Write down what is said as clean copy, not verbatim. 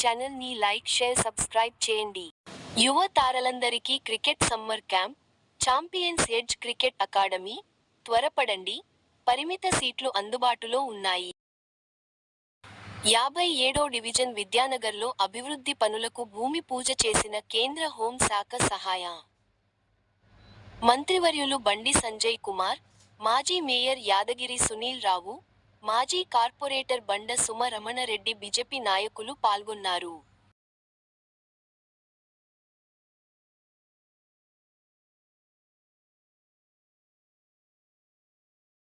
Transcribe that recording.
Channel ని like share subscribe చేయండి. యువ తారలందరికీ cricket summer camp, champions edge cricket academy, త్వరపడండి, పరిమిత సీట్లు అందుబాటులో ఉన్నాయి. 57వ డివిజన్ విద్యానగర్లో అభివృద్ధి పనులకు భూమి పూజ చేసిన కేంద్ర హోం శాఖ సహాయ మంత్రివర్యులు బండి సంజయ్ కుమార్, మాజీ మేయర్ యాదగిరి సునీల్ రావు, మాజీ కార్పొరేటర్ బండ సుమ రమణరెడ్డి బీజేపీ నాయకులు పాల్గొన్నారు.